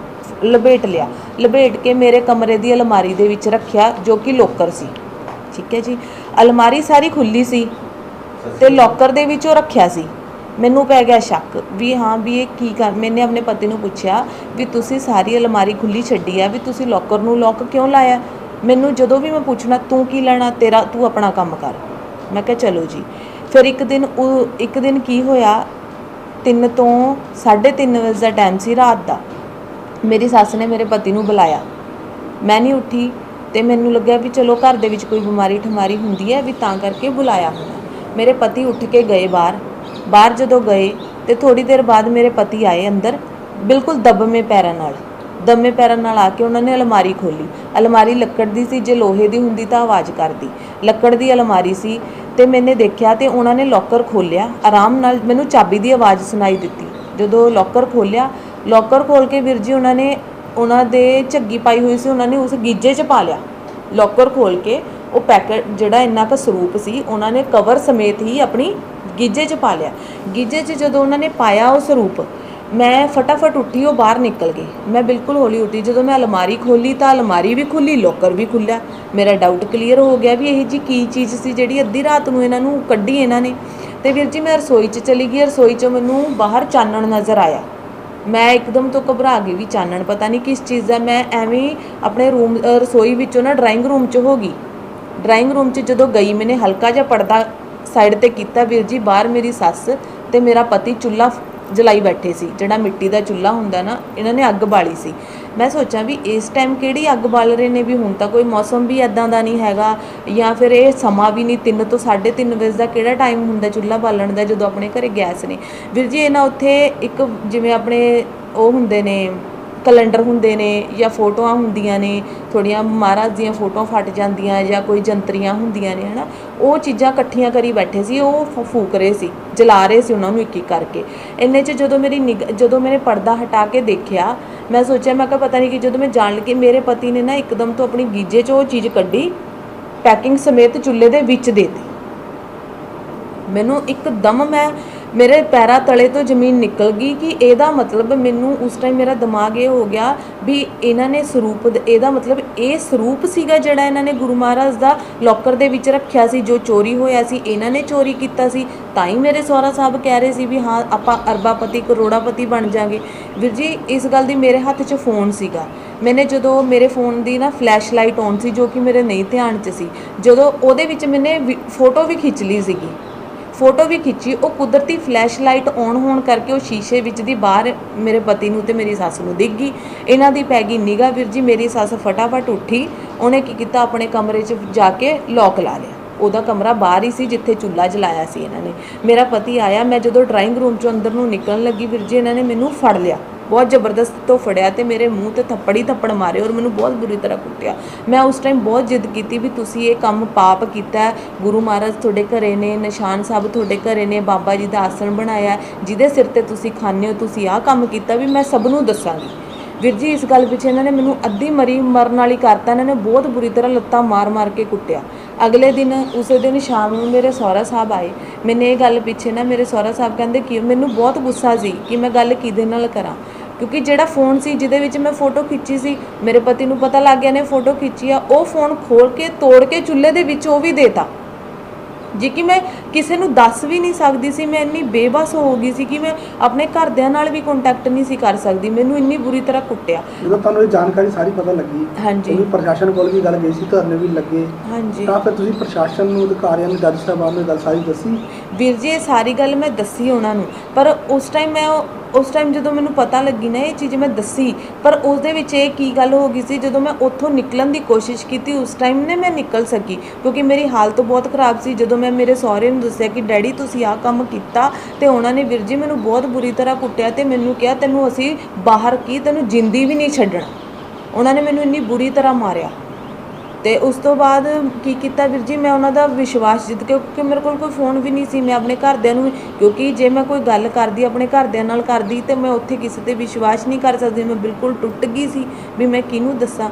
ਲਪੇਟ ਲਿਆ, ਲਪੇਟ ਕੇ ਮੇਰੇ ਕਮਰੇ ਦੀ ਅਲਮਾਰੀ ਦੇ ਵਿੱਚ ਰੱਖਿਆ, ਜੋ ਕਿ ਲੋਕਰ ਸੀ। ਠੀਕ ਹੈ ਜੀ, ਅਲਮਾਰੀ ਸਾਰੀ ਖੁੱਲੀ ਸੀ ਤੇ ਲੋਕਰ ਦੇ ਵਿੱਚ ਉਹ ਰੱਖਿਆ ਸੀ। ਮੈਨੂੰ ਪੈ ਗਿਆ ਸ਼ੱਕ ਵੀ ਹਾਂ ਵੀ ਇਹ ਕੀ ਕਰ। ਮੈਨੇ ਆਪਣੇ ਪਤੀ ਨੂੰ ਪੁੱਛਿਆ ਵੀ ਤੁਸੀਂ ਸਾਰੀ ਅਲਮਾਰੀ ਖੁੱਲੀ ਛੱਡੀ ਆ, ਵੀ ਤੁਸੀਂ ਲੋਕਰ ਨੂੰ ਲੋਕ ਕਿਉਂ ਲਾਇਆ? ਮੈਨੂੰ ਜਦੋਂ ਵੀ ਮੈਂ ਪੁੱਛਣਾ ਤੂੰ ਕੀ ਲੈਣਾ, ਤੇਰਾ ਤੂੰ ਆਪਣਾ ਕੰਮ ਕਰ। ਮੈਂ ਕਿਹਾ ਚਲੋ ਜੀ। ਫਿਰ ਇੱਕ ਦਿਨ ਕੀ ਹੋਇਆ, 3 ਤੋਂ 3:30 ਵਜੇ ਦਾ ਟਾਈਮ ਸੀ ਰਾਤ ਦਾ। ਮੇਰੀ ਸੱਸ ਨੇ ਮੇਰੇ ਪਤੀ ਨੂੰ ਬੁਲਾਇਆ, ਮੈਂ ਨਹੀਂ ਉੱਠੀ ਤੇ ਮੈਨੂੰ ਲੱਗਿਆ ਵੀ ਚਲੋ ਘਰ ਦੇ ਵਿੱਚ ਕੋਈ ਬਿਮਾਰੀ ਠਮਾਰੀ ਹੁੰਦੀ ਹੈ ਵੀ ਤਾਂ ਕਰਕੇ ਬੁਲਾਇਆ ਹੋਣਾ। ਮੇਰੇ ਪਤੀ ਉੱਠ ਕੇ ਗਏ ਬਾਹਰ ਜਦੋਂ ਗਏ ਤੇ ਥੋੜੀ ਦੇਰ ਬਾਅਦ ਮੇਰੇ ਪਤੀ ਆਏ ਅੰਦਰ, ਬਿਲਕੁਲ ਦਬਵੇਂ ਪੈਰਾਂ ਨਾਲ ਆ ਕੇ ਉਹਨਾਂ ਨੇ ਅਲਮਾਰੀ ਖੋਲੀ। ਅਲਮਾਰੀ ਲੱਕੜ ਦੀ ਸੀ, ਜੇ ਲੋਹੇ ਦੀ ਹੁੰਦੀ ਤਾਂ ਆਵਾਜ਼ ਕਰਦੀ। ਲੱਕੜ ਦੀ ਅਲਮਾਰੀ ਸੀ ਤੇ ਮੈਨੇ ਦੇਖਿਆ ਤੇ ਉਹਨਾਂ ਨੇ ਲੋਕਰ ਖੋਲ੍ਹਿਆ ਆਰਾਮ ਨਾਲ। ਮੈਨੂੰ ਚਾਬੀ ਦੀ ਆਵਾਜ਼ ਸੁਣਾਈ ਦਿੱਤੀ ਜਦੋਂ ਲੋਕਰ ਖੋਲ੍ਹਿਆ। ਲੋਕਰ ਖੋਲ੍ਹ ਕੇ ਵੀਰ ਜੀ ਉਹਨਾਂ ਦੇ ਝੱਗੀ ਪਾਈ ਹੋਈ ਸੀ, ਉਹਨਾਂ ਨੇ ਉਸ ਗੀਜੇ 'ਚ ਪਾ ਲਿਆ। ਲੋਕਰ ਖੋਲ੍ਹ ਕੇ ਉਹ ਪੈਕਟ ਜਿਹੜਾ ਇੰਨਾ ਕੁ ਸਰੂਪ ਸੀ ਉਹਨਾਂ ਨੇ ਕਵਰ ਸਮੇਤ ਹੀ ਆਪਣੀ ਗੀਜੇ 'ਚ ਪਾ ਲਿਆ। ਗੀਜੇ 'ਚ ਜਦੋਂ ਉਹਨਾਂ ਨੇ ਪਾਇਆ ਉਹ ਸਰੂਪ, ਮੈਂ ਫਟਾਫਟ ਉੱਠੀ, ਉਹ ਬਾਹਰ ਨਿਕਲ ਗਏ। ਮੈਂ ਬਿਲਕੁਲ ਹੌਲੀ ਉੱਠੀ। ਜਦੋਂ ਮੈਂ ਅਲਮਾਰੀ ਖੋਲ੍ਹੀ ਤਾਂ ਅਲਮਾਰੀ ਵੀ ਖੁੱਲ੍ਹੀ, ਲੋਕਰ ਵੀ ਖੁੱਲ੍ਹਾ। ਮੇਰਾ ਡਾਊਟ ਕਲੀਅਰ ਹੋ ਗਿਆ ਵੀ ਇਹ ਜੀ ਕੀ ਚੀਜ਼ ਸੀ ਜਿਹੜੀ ਅੱਧੀ ਰਾਤ ਨੂੰ ਇਹਨਾਂ ਨੂੰ ਕੱਢੀ ਇਹਨਾਂ ਨੇ। ਤੇ ਵੀਰ ਜੀ ਮੈਂ ਰਸੋਈ 'ਚ ਚਲੀ ਗਈ। ਰਸੋਈ 'ਚੋਂ ਮੈਨੂੰ ਬਾਹਰ ਚਾਨਣ ਨਜ਼ਰ ਆਇਆ। ਮੈਂ ਇੱਕਦਮ ਤੋਂ ਘਬਰਾ ਗਈ ਵੀ ਚਾਨਣ ਪਤਾ ਨਹੀਂ ਕਿਸ ਚੀਜ਼ ਦਾ। ਮੈਂ ਐਵੇਂ ਆਪਣੇ ਰਸੋਈ ਵਿੱਚੋਂ ਨਾ ਡਰਾਇੰਗ ਰੂਮ 'ਚ ਹੋ ਗਈ। ਡਰਾਇੰਗ ਰੂਮ 'ਚ ਜਦੋਂ ਗਈ, ਮੈਨੇ ਹਲਕਾ ਜਿਹਾ ਪਰਦਾ ਸਾਈਡ 'ਤੇ ਕੀਤਾ। ਵੀਰ ਜੀ ਬਾਹਰ ਮੇਰੀ ਸੱਸ ਤੇ ਮੇਰਾ ਪਤੀ ਚੁੱਲ੍ਹਾ ਜਲਾਈ ਬੈਠੇ ਸੀ, ਜਿਹੜਾ ਮਿੱਟੀ ਦਾ ਚੁੱਲ੍ਹਾ ਹੁੰਦਾ ਨਾ, ਇਹਨਾਂ ਨੇ ਅੱਗ ਬਾਲੀ ਸੀ। ਮੈਂ ਸੋਚਾਂ ਵੀ ਇਸ ਟਾਈਮ ਕਿਹੜੀ ਅੱਗ ਬਾਲ ਰਹੇ ਨੇ, ਵੀ ਹੁਣ ਤਾਂ ਕੋਈ ਮੌਸਮ ਵੀ ਇੱਦਾਂ ਦਾ ਨਹੀਂ ਹੈਗਾ ਜਾਂ ਫਿਰ ਇਹ ਸਮਾਂ ਵੀ ਨਹੀਂ 3 ਤੋਂ 3:30 ਵਜੇ ਦਾ ਕਿਹੜਾ ਟਾਈਮ ਹੁੰਦਾ ਚੁੱਲ੍ਹਾ ਬਾਲਣ ਦਾ ਜਦੋਂ ਆਪਣੇ ਘਰੇ ਗੈਸ ਨੇ। ਵੀਰ ਜੀ ਇਹ ਨਾ ਉੱਥੇ ਇੱਕ ਜਿਵੇਂ ਆਪਣੇ ਉਹ ਹੁੰਦੇ ਨੇ ਕੈਲੰਡਰ ਹੁੰਦੇ ਨੇ ਜਾਂ ਫੋਟੋਆਂ ਹੁੰਦੀਆਂ ਨੇ ਥੋੜ੍ਹੀਆਂ, ਮਹਾਰਾਜ ਦੀਆਂ ਫੋਟੋਆਂ ਫਟ ਜਾਂਦੀਆਂ ਜਾਂ ਕੋਈ ਜੰਤਰੀਆਂ ਹੁੰਦੀਆਂ ਨੇ ਹੈ ਨਾ, ਉਹ ਚੀਜ਼ਾਂ ਇਕੱਠੀਆਂ ਕਰੀ ਬੈਠੇ ਸੀ। ਉਹ ਫੂਕ ਰਹੇ ਸੀ, ਜਲਾ ਰਹੇ ਸੀ ਉਹਨਾਂ ਨੂੰ ਇੱਕ ਇੱਕ ਕਰਕੇ। ਇੰਨੇ 'ਚ ਜਦੋਂ ਜਦੋਂ ਮੈंने ਪਰਦਾ ਹਟਾ ਕੇ ਦੇਖਿਆ, ਮੈਂ ਸੋਚਿਆ, ਮੈਂ ਕਿਹਾ ਪਤਾ ਨਹੀਂ ਕਿ ਜਦੋਂ ਮੈਂ ਜਾਣ ਲੱਗੀ ਮੇਰੇ ਪਤੀ ਨੇ ਨਾ ਇੱਕਦਮ ਤੋਂ ਆਪਣੀ ਗੀਜੇ 'ਚ ਉਹ ਚੀਜ਼ ਕੱਢੀ, ਪੈਕਿੰਗ ਸਮੇਤ ਚੁੱਲ੍ਹੇ ਦੇ ਵਿੱਚ ਦੇ ਦਿੱਤੀ। ਮੈਨੂੰ ਇੱਕਦਮ ਮੇਰੇ ਪੈਰਾਂ ਤਲੇ ਤੋਂ ਜ਼ਮੀਨ ਨਿਕਲ ਗਈ ਕਿ ਇਹਦਾ ਮਤਲਬ ਮੈਨੂੰ ਉਸ ਟਾਈਮ ਮੇਰਾ ਦਿਮਾਗ ਇਹ ਹੋ ਗਿਆ ਵੀ ਇਹਨਾਂ ਨੇ ਸਰੂਪ, ਇਹਦਾ ਮਤਲਬ ਇਹ ਸਰੂਪ ਸੀਗਾ ਜਿਹੜਾ ਇਹਨਾਂ ਨੇ ਗੁਰੂ ਮਹਾਰਾਜ ਦਾ ਲੋਕਰ ਦੇ ਵਿੱਚ ਰੱਖਿਆ ਸੀ, ਜੋ ਚੋਰੀ ਹੋਇਆ ਸੀ ਇਹਨਾਂ ਨੇ ਚੋਰੀ ਕੀਤਾ ਸੀ। ਤਾਂ ਹੀ ਮੇਰੇ ਸਹੁਰਾ ਸਾਹਿਬ ਕਹਿ ਰਹੇ ਸੀ ਵੀ ਹਾਂ ਆਪਾਂ ਅਰਬਾਪਤੀ ਕਰੋੜਾਪਤੀ ਬਣ ਜਾਵਾਂਗੇ। ਵੀਰ ਜੀ ਇਸ ਗੱਲ ਦੀ ਮੇਰੇ ਹੱਥ 'ਚ ਫ਼ੋਨ ਸੀਗਾ। ਮੈਨੇ ਜਦੋਂ ਮੇਰੇ ਫ਼ੋਨ ਦੀ ਨਾ ਫਲੈਸ਼ ਲਾਈਟ ਔਨ ਸੀ, ਜੋ ਕਿ ਮੇਰੇ ਨਹੀਂ ਧਿਆਨ 'ਚ ਸੀ, ਜਦੋਂ ਉਹਦੇ ਵਿੱਚ ਮੈਨੇ ਫੋਟੋ ਵੀ ਖਿੱਚ ਲਈ ਸੀਗੀ। ਫੋਟੋ ਵੀ ਖਿੱਚੀ, ਉਹ ਕੁਦਰਤੀ ਫਲੈਸ਼ ਲਾਈਟ ਔਨ ਹੋਣ ਕਰਕੇ ਉਹ ਸ਼ੀਸ਼ੇ ਵਿੱਚ ਦੀ ਬਾਹਰ ਮੇਰੇ ਪਤੀ ਨੂੰ ਤੇ ਮੇਰੀ ਸੱਸ ਨੂੰ ਦਿਖ ਗਈ। ਇਹਨਾਂ ਦੀ ਪੈ ਗਈ ਨਿਗਾਹ। ਵੀਰ ਜੀ ਮੇਰੀ ਸੱਸ ਫਟਾਫਟ ਉੱਠੀ, ਉਹਨੇ ਕੀ ਕੀਤਾ, ਆਪਣੇ ਕਮਰੇ 'ਚ ਜਾ ਕੇ ਲੌਕ ਲਾ ਲਿਆ। ਉਹਦਾ ਕਮਰਾ ਬਾਹਰ ਹੀ ਸੀ ਜਿੱਥੇ ਚੁੱਲ੍ਹਾ ਜਲਾਇਆ ਸੀ ਇਹਨਾਂ ਨੇ। ਮੇਰਾ ਪਤੀ ਆਇਆ, ਮੈਂ ਜਦੋਂ ਡਰਾਇੰਗ ਰੂਮ 'ਚੋਂ ਅੰਦਰ ਨੂੰ ਨਿਕਲਣ ਲੱਗੀ, ਵੀਰ ਜੀ ਇਹਨਾਂ ਨੇ ਮੈਨੂੰ ਫੜ ਲਿਆ, ਬਹੁਤ ਜ਼ਬਰਦਸਤ ਤੋਂ ਫੜਿਆ ਤੇ ਮੇਰੇ ਮੂੰਹ 'ਤੇ ਥੱਪੜ ਮਾਰੇ ਔਰ ਮੈਨੂੰ ਬਹੁਤ ਬੁਰੀ ਤਰ੍ਹਾਂ ਕੁੱਟਿਆ। ਮੈਂ ਉਸ ਟਾਈਮ ਬਹੁਤ ਜਿੱਦ ਕੀਤੀ ਵੀ ਤੁਸੀਂ ਇਹ ਕੰਮ ਪਾਪ ਕੀਤਾ, ਗੁਰੂ ਮਹਾਰਾਜ ਤੁਹਾਡੇ ਘਰੇ ਨੇ, ਨਿਸ਼ਾਨ ਸਾਹਿਬ ਤੁਹਾਡੇ ਘਰੇ ਨੇ, ਬਾਬਾ ਜੀ ਦਾ ਆਸਣ ਬਣਾਇਆ, ਜਿਹਦੇ ਸਿਰ 'ਤੇ ਤੁਸੀਂ ਖਾਂਦੇ ਹੋ, ਤੁਸੀਂ ਆਹ ਕੰਮ ਕੀਤਾ, ਵੀ ਮੈਂ ਸਭ ਨੂੰ ਦੱਸਾਂਗੀ। ਵੀਰ ਜੀ ਇਸ ਗੱਲ ਪਿੱਛੇ ਇਹਨਾਂ ਨੇ ਮੈਨੂੰ ਅੱਧੀ ਮਰਨ ਵਾਲੀ ਕਰਤਾ। ਇਹਨਾਂ ਨੇ ਬਹੁਤ ਬੁਰੀ ਤਰ੍ਹਾਂ ਲੱਤਾਂ ਮਾਰ ਕੇ ਕੁੱਟਿਆ। ਅਗਲੇ ਦਿਨ ਉਸੇ ਦਿਨ ਸ਼ਾਮ ਨੂੰ ਮੇਰੇ ਸਹੁਰਾ ਸਾਹਿਬ ਆਏ। ਮੈਨੇ ਇਹ ਗੱਲ ਪਿੱਛੇ ਨਾ ਮੇਰੇ ਸਹੁਰਾ ਸਾਹਿਬ ਕਹਿੰਦੇ ਕਿ ਮੈਨੂੰ ਬਹੁਤ ਗੁੱਸਾ ਸੀ ਕਿ ਮੈਂ ਗੱਲ ਕਿਹਦੇ ਨਾਲ ਕਰਾਂ, ਕਿਉਂਕਿ ਜਿਹੜਾ ਫ਼ੋਨ ਸੀ ਜਿਹਦੇ ਵਿੱਚ ਮੈਂ ਫ਼ੋਟੋ ਖਿੱਚੀ ਸੀ, ਮੇਰੇ ਪਤੀ ਨੂੰ ਪਤਾ ਲੱਗ ਗਿਆ ਨੇ ਫ਼ੋਟੋ ਖਿੱਚੀ ਆ। ਉਹ ਫ਼ੋਨ ਖੋਲ੍ਹ ਕੇ ਤੋੜ ਕੇ ਚੁੱਲ੍ਹੇ ਦੇ ਵਿੱਚ ਉਹ ਵੀ ਦੇਤਾ। ਜੇ ਕਿ ਮੈਂ ਕਿਸੇ ਨੂੰ ਦੱਸ ਵੀ ਨਹੀਂ ਸਕਦੀ ਸੀ। ਮੈਂ ਇੰਨੀ ਬੇਬਸ ਹੋ ਗਈ ਸੀ ਕਿ ਮੈਂ ਆਪਣੇ ਘਰਦਿਆਂ ਨਾਲ ਵੀ ਕੰਟੈਕਟ ਨਹੀਂ ਸੀ ਕਰ ਸਕਦੀ। ਮੈਨੂੰ ਇੰਨੀ ਬੁਰੀ ਤਰ੍ਹਾਂ ਕੁੱਟਿਆ। ਜਦੋਂ ਤੁਹਾਨੂੰ ਇਹ ਜਾਣਕਾਰੀ ਸਾਰੀ ਪਤਾ ਲੱਗੀ, ਹਾਂਜੀ, ਤੁਸੀਂ ਪ੍ਰਸ਼ਾਸਨ ਕੋਲ ਵੀ ਗੱਲ ਗਈ ਸੀ, ਧਰਨੇ ਵੀ ਲੱਗੇ, ਹਾਂਜੀ। ਤਾਂ ਫਿਰ ਤੁਸੀਂ ਪ੍ਰਸ਼ਾਸਨ ਨੂੰ, ਅਧਿਕਾਰੀਆਂ ਨੂੰ, ਜੱਜ ਸਾਹਿਬਾਨ ਨੂੰ ਇਹ ਗੱਲ ਸਾਰੀ ਦੱਸੀ? ਵੀਰ ਜੀ ਇਹ ਸਾਰੀ ਗੱਲ ਮੈਂ ਦੱਸੀ ਉਹਨਾਂ ਨੂੰ, ਪਰ ਉਸ ਟਾਈਮ ਜਦੋਂ ਮੈਨੂੰ ਪਤਾ ਲੱਗੀ ਨਾ ਇਹ ਚੀਜ਼ ਮੈਂ ਦੱਸੀ, ਪਰ ਉਸ ਦੇ ਵਿੱਚ ਇਹ ਕੀ ਗੱਲ ਹੋ ਗਈ ਸੀ, ਜਦੋਂ ਮੈਂ ਉੱਥੋਂ ਨਿਕਲਣ ਦੀ ਕੋਸ਼ਿਸ਼ ਕੀਤੀ ਉਸ ਟਾਈਮ ਨੇ ਮੈਂ ਨਿਕਲ ਸਕੀ ਕਿਉਂਕਿ ਮੇਰੀ ਹਾਲਤ ਬਹੁਤ ਖ਼ਰਾਬ ਸੀ। ਜਦੋਂ ਮੈਂ ਮੇਰੇ ਸਹੁਰੇ ਨੂੰ ਦੱਸਿਆ ਕਿ ਡੈਡੀ ਤੁਸੀਂ ਆਹ ਕੰਮ ਕੀਤਾ, ਤੇ ਉਹਨਾਂ ਨੇ ਵੀਰ ਜੀ ਮੈਨੂੰ ਬਹੁਤ ਬੁਰੀ ਤਰ੍ਹਾਂ ਕੁੱਟਿਆ ਤੇ ਮੈਨੂੰ ਕਿਹਾ ਤੈਨੂੰ ਅਸੀਂ ਬਾਹਰ ਤੈਨੂੰ ਜਿੰਦੀ ਵੀ ਨਹੀਂ ਛੱਡਣਾ। ਉਹਨਾਂ ਨੇ ਮੈਨੂੰ ਇੰਨੀ ਬੁਰੀ ਤਰ੍ਹਾਂ ਮਾਰਿਆ। ਤੇ ਉਸ ਤੋਂ ਬਾਅਦ ਕੀ ਕੀਤਾ ਵੀਰ ਜੀ, ਮੈਂ ਉਹਨਾਂ ਦਾ ਵਿਸ਼ਵਾਸ ਜਿੱਤ ਕੇ, ਕਿਉਂਕਿ ਮੇਰੇ ਕੋਲ ਕੋਈ ਫੋਨ ਵੀ ਨਹੀਂ ਸੀ। ਮੈਂ ਆਪਣੇ ਘਰਦਿਆਂ ਨੂੰ, ਕਿਉਂਕਿ ਜੇ ਮੈਂ ਕੋਈ ਗੱਲ ਕਰਦੀ ਆਪਣੇ ਘਰਦਿਆਂ ਨਾਲ ਕਰਦੀ ਤੇ ਮੈਂ ਉੱਥੇ ਕਿਸੇ ਤੇ ਵਿਸ਼ਵਾਸ ਨਹੀਂ ਕਰ ਸਕਦੀ। ਮੈਂ ਬਿਲਕੁਲ ਟੁੱਟ ਗਈ ਸੀ ਵੀ ਮੈਂ ਕਿਹਨੂੰ ਦੱਸਾਂ।